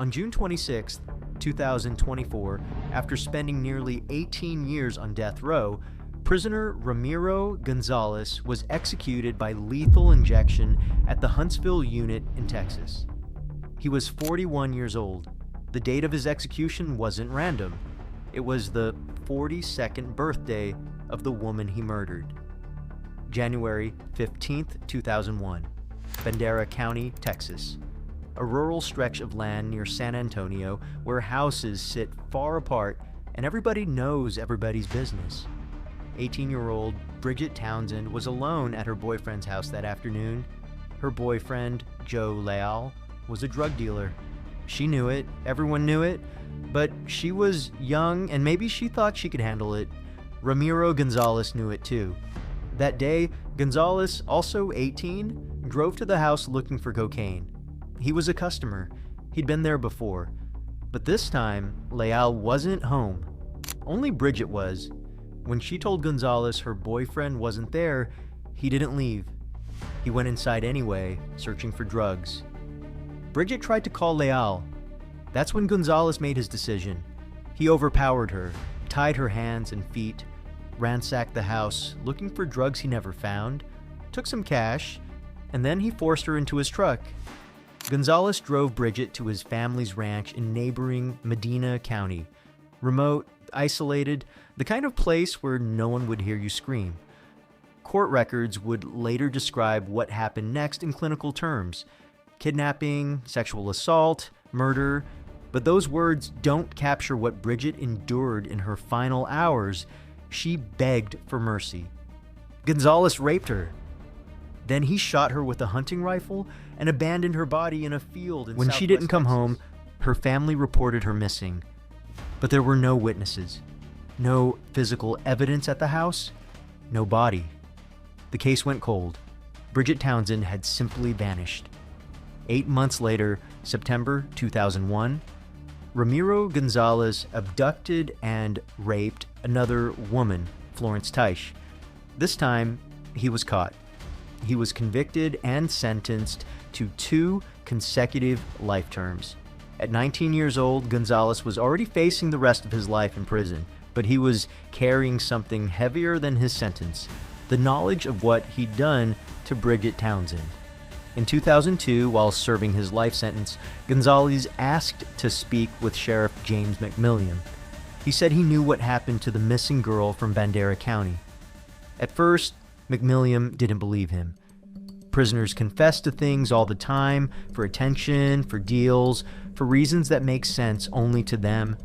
On June 26, 2024, after spending nearly 18 years on death row, prisoner Ramiro Gonzales was executed by lethal injection at the Huntsville Unit in Texas. He was 41 years old. The date of his execution wasn't random. It was the 42nd birthday of the woman he murdered. January 15, 2001, Bandera County, Texas. A rural stretch of land near San Antonio where houses sit far apart and everybody knows everybody's business. 18-year-old Bridget Townsend was alone at her boyfriend's house that afternoon. Her boyfriend, Joe Leal, was a drug dealer. She knew it, everyone knew it, but she was young and maybe she thought she could handle it. Ramiro Gonzales knew it too. That day, Gonzales, also 18, drove to the house looking for cocaine. He was a customer. He'd been there before. But this time, Leal wasn't home. Only Bridget was. When she told Gonzales her boyfriend wasn't there, he didn't leave. He went inside anyway, searching for drugs. Bridget tried to call Leal. That's when Gonzales made his decision. He overpowered her, tied her hands and feet, ransacked the house, looking for drugs he never found, took some cash, and then he forced her into his truck. Gonzales drove Bridget to his family's ranch in neighboring Medina County. Remote, isolated, the kind of place where no one would hear you scream. Court records would later describe what happened next in clinical terms: kidnapping, sexual assault, murder, but those words don't capture what Bridget endured in her final hours. She begged for mercy. Gonzales raped her. Then he shot her with a hunting rifle and abandoned her body in a field in Southwest Texas. When she didn't come home, her family reported her missing. But there were no witnesses, no physical evidence at the house, no body. The case went cold. Bridget Townsend had simply vanished. 8 months later, September 2001, Ramiro Gonzales abducted and raped another woman, Florence Teisch. This time, he was caught. He was convicted and sentenced to 2 consecutive life terms. At 19 years old, Gonzales was already facing the rest of his life in prison, but he was carrying something heavier than his sentence: the knowledge of what he'd done to Bridget Townsend. In 2002, while serving his life sentence, Gonzales asked to speak with Sheriff James McMillian. He said he knew what happened to the missing girl from Bandera County. At first, McMillian didn't believe him. Prisoners confess to things all the time, for attention, for deals, for reasons that make sense only to them.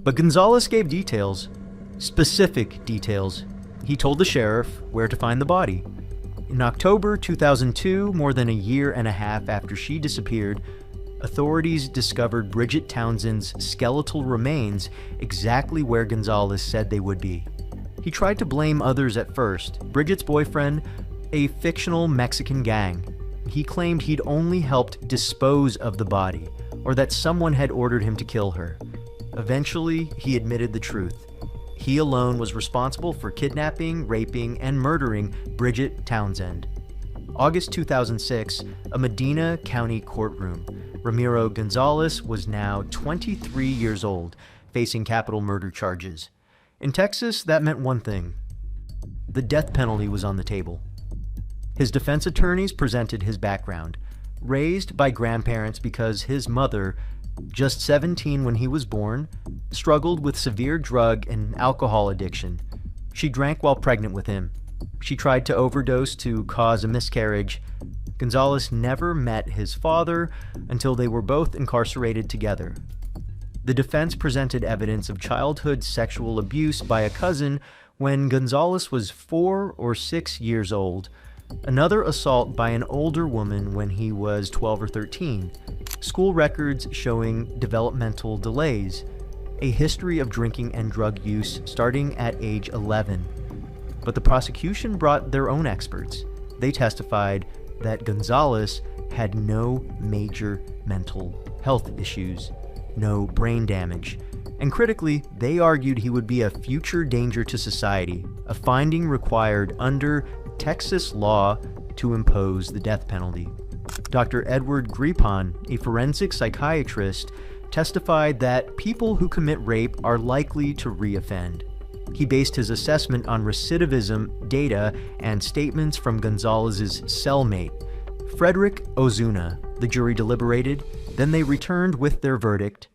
But Gonzales gave details, specific details. He told the sheriff where to find the body. In October 2002, more than a year and a half after she disappeared, authorities discovered Bridget Townsend's skeletal remains exactly where Gonzales said they would be. He tried to blame others at first: Bridget's boyfriend, a fictional Mexican gang. He claimed he'd only helped dispose of the body, or that someone had ordered him to kill her. Eventually, he admitted the truth. He alone was responsible for kidnapping, raping, and murdering Bridget Townsend. August 2006, a Medina County courtroom. Ramiro Gonzales was now 23 years old, facing capital murder charges. In Texas, that meant one thing: the death penalty was on the table. His defense attorneys presented his background: raised by grandparents because his mother, just 17 when he was born, struggled with severe drug and alcohol addiction. She drank while pregnant with him. She tried to overdose to cause a miscarriage. Gonzales never met his father until they were both incarcerated together. The defense presented evidence of childhood sexual abuse by a cousin when Gonzales was 4 or 6 years old, another assault by an older woman when he was 12 or 13, school records showing developmental delays, a history of drinking and drug use starting at age 11. But the prosecution brought their own experts. They testified that Gonzales had no major mental health issues, no brain damage, and critically, they argued he would be a future danger to society, a finding required under Texas law to impose the death penalty. Dr. Edward Gripon, a forensic psychiatrist, testified that people who commit rape are likely to reoffend. He based his assessment on recidivism data and statements from Gonzales's cellmate, Frederick Ozuna. The jury deliberated, then they returned with their verdict: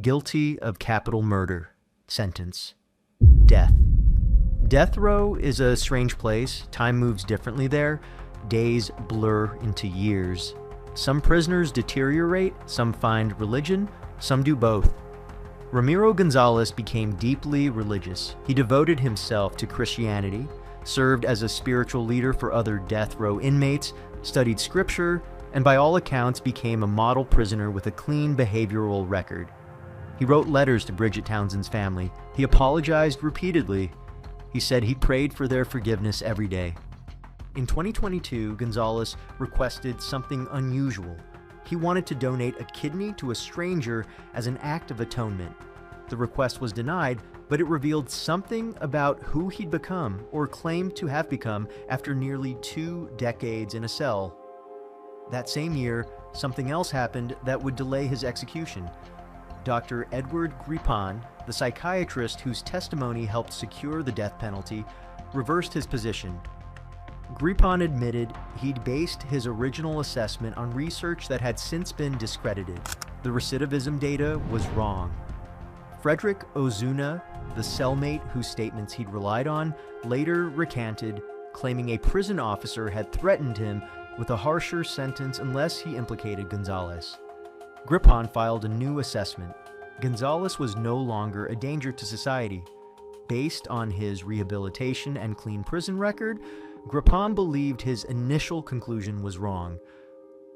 guilty of capital murder. Sentence: death. Deathrow is a strange place. Time moves differently there. Days blur into years. Some prisoners deteriorate, some find religion, some do both. Ramiro Gonzales became deeply religious. He devoted himself to Christianity, served as a spiritual leader for other death row inmates, studied scripture, and by all accounts became a model prisoner with a clean behavioral record. He wrote letters to Bridget Townsend's family. He apologized repeatedly. He said he prayed for their forgiveness every day. In 2022, Gonzales requested something unusual. He wanted to donate a kidney to a stranger as an act of atonement. The request was denied, but it revealed something about who he'd become, or claimed to have become, after nearly 2 decades in a cell. That same year, something else happened that would delay his execution. Dr. Edward Gripon, the psychiatrist whose testimony helped secure the death penalty, reversed his position. Gripon admitted he'd based his original assessment on research that had since been discredited. The recidivism data was wrong. Frederick Ozuna, the cellmate whose statements he'd relied on, later recanted, claiming a prison officer had threatened him with a harsher sentence unless he implicated Gonzales. Gripon filed a new assessment. Gonzales was no longer a danger to society. Based on his rehabilitation and clean prison record, Gripon believed his initial conclusion was wrong.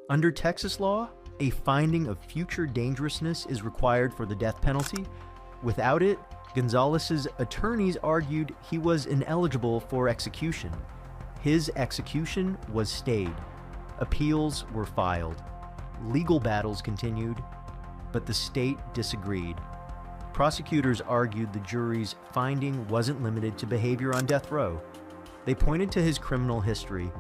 Under Texas law, a finding of future dangerousness is required for the death penalty. Without it, Gonzales's attorneys argued he was ineligible for execution. His execution was stayed. Appeals were filed. Legal battles continued, but the state disagreed. Prosecutors argued the jury's finding wasn't limited to behavior on death row. They pointed to his criminal history: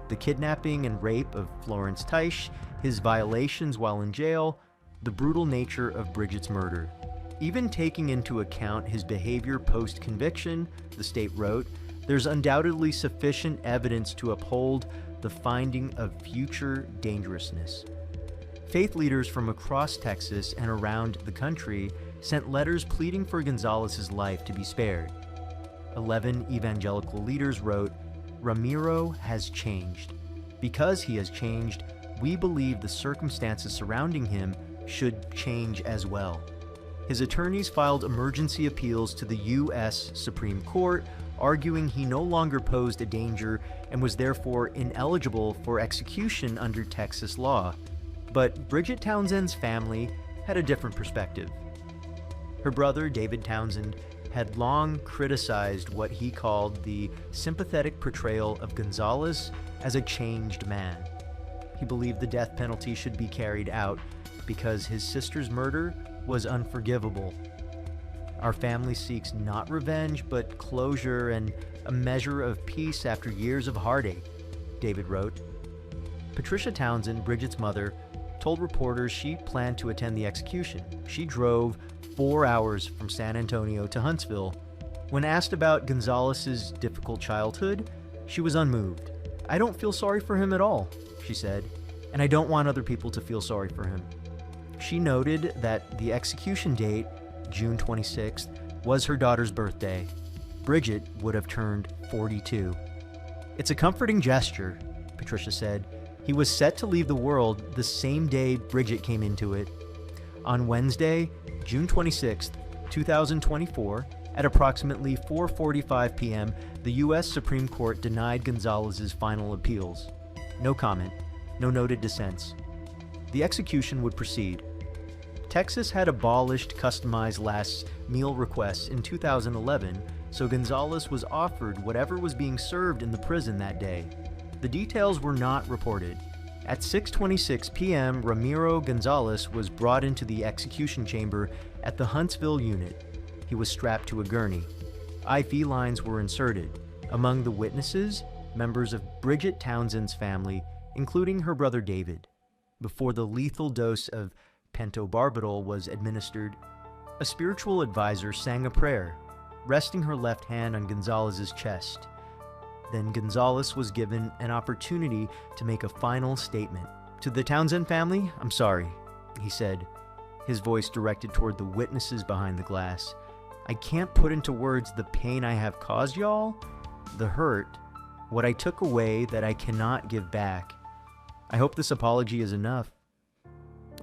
the kidnapping and rape of Florence Teich, his violations while in jail, the brutal nature of Bridget's murder. Even taking into account his behavior post-conviction, the state wrote, there's undoubtedly sufficient evidence to uphold the finding of future dangerousness. Faith leaders from across Texas and around the country sent letters pleading for Gonzales's life to be spared. 11 evangelical leaders wrote, "Ramiro has changed. Because he has changed, we believe the circumstances surrounding him should change as well." His attorneys filed emergency appeals to the U.S. Supreme Court, arguing he no longer posed a danger and was therefore ineligible for execution under Texas law. But Bridget Townsend's family had a different perspective. Her brother, David Townsend, had long criticized what he called the sympathetic portrayal of Gonzales as a changed man. He believed the death penalty should be carried out because his sister's murder was unforgivable. "Our family seeks not revenge, but closure and a measure of peace after years of heartache," David wrote. Patricia Townsend, Bridget's mother, told reporters she planned to attend the execution. She drove 4 hours from San Antonio to Huntsville. When asked about Gonzales's difficult childhood, she was unmoved. "I don't feel sorry for him at all," she said, "and I don't want other people to feel sorry for him." She noted that the execution date, June 26th, was her daughter's birthday. Bridget would have turned 42. "It's a comforting gesture," Patricia said. "He was set to leave the world the same day Bridget came into it." On Wednesday, June 26, 2024, at approximately 4:45 p.m., the U.S. Supreme Court denied Gonzales's final appeals. No comment, no noted dissents. The execution would proceed. Texas had abolished customized last meal requests in 2011, so Gonzales was offered whatever was being served in the prison that day. The details were not reported. At 6:26 p.m., Ramiro Gonzales was brought into the execution chamber at the Huntsville unit. He was strapped to a gurney. IV lines were inserted. Among the witnesses, members of Bridget Townsend's family, including her brother David. Before the lethal dose of pentobarbital was administered, a spiritual advisor sang a prayer, resting her left hand on Gonzalez's chest. Then Gonzales was given an opportunity to make a final statement. "To the Townsend family, I'm sorry," he said, his voice directed toward the witnesses behind the glass. "I can't put into words the pain I have caused y'all, the hurt, what I took away that I cannot give back. I hope this apology is enough.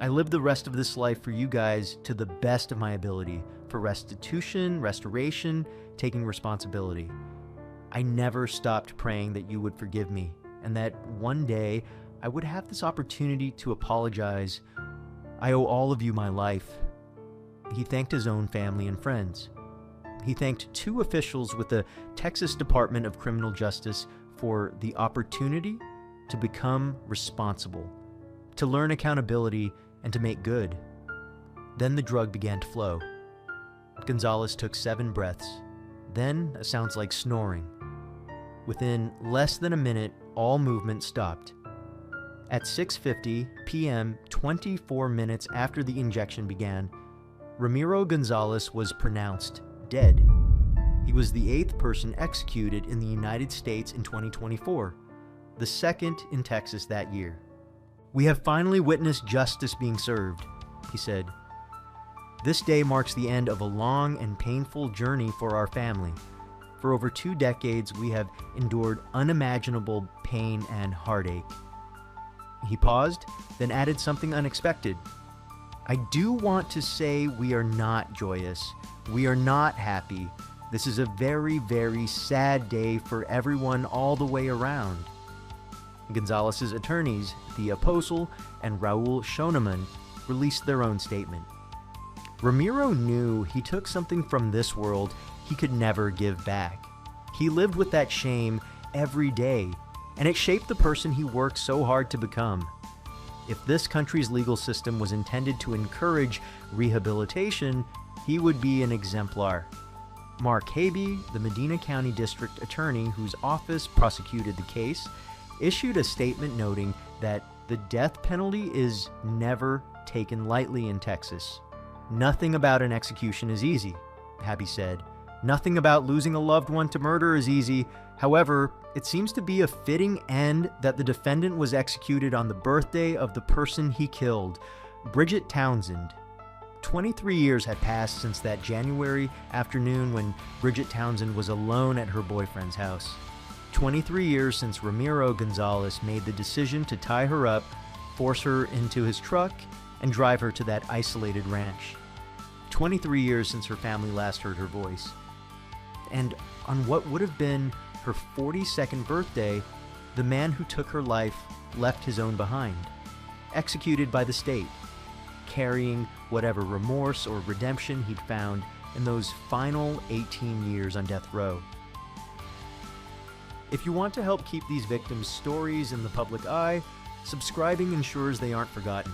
I live the rest of this life for you guys to the best of my ability, for restitution, restoration, taking responsibility. I never stopped praying that you would forgive me, and that one day I would have this opportunity to apologize. I owe all of you my life." He thanked his own family and friends. He thanked 2 officials with the Texas Department of Criminal Justice for the opportunity to become responsible, to learn accountability, and to make good. Then the drug began to flow. Gonzales took 7 breaths. Then a sound like snoring. Within less than a minute, all movement stopped. At 6:50 p.m., 24 minutes after the injection began, Ramiro Gonzales was pronounced dead. He was the 8th person executed in the United States in 2024, the 2nd in Texas that year. "We have finally witnessed justice being served," he said. "This day marks the end of a long and painful journey for our family. For over 2 decades, we have endured unimaginable pain and heartache." He paused, then added something unexpected. "I do want to say we are not joyous. We are not happy. This is a very, very sad day for everyone all the way around." Gonzales's attorneys, Thea Posel and Raul Schoenemann, released their own statement. Ramiro knew he took something from this world he could never give back. He lived with that shame every day, and it shaped the person he worked so hard to become. If this country's legal system was intended to encourage rehabilitation, he would be an exemplar. Mark Habe, the Medina County District Attorney whose office prosecuted the case, issued a statement noting that the death penalty is never taken lightly in Texas. "Nothing about an execution is easy," Habe said. "Nothing about losing a loved one to murder is easy. However, it seems to be a fitting end that the defendant was executed on the birthday of the person he killed, Bridget Townsend." 23 years had passed since that January afternoon when Bridget Townsend was alone at her boyfriend's house. 23 years since Ramiro Gonzales made the decision to tie her up, force her into his truck, and drive her to that isolated ranch. 23 years since her family last heard her voice. And on what would have been her 42nd birthday, the man who took her life left his own behind, executed by the state, carrying whatever remorse or redemption he'd found in those final 18 years on death row. If you want to help keep these victims' stories in the public eye, subscribing ensures they aren't forgotten.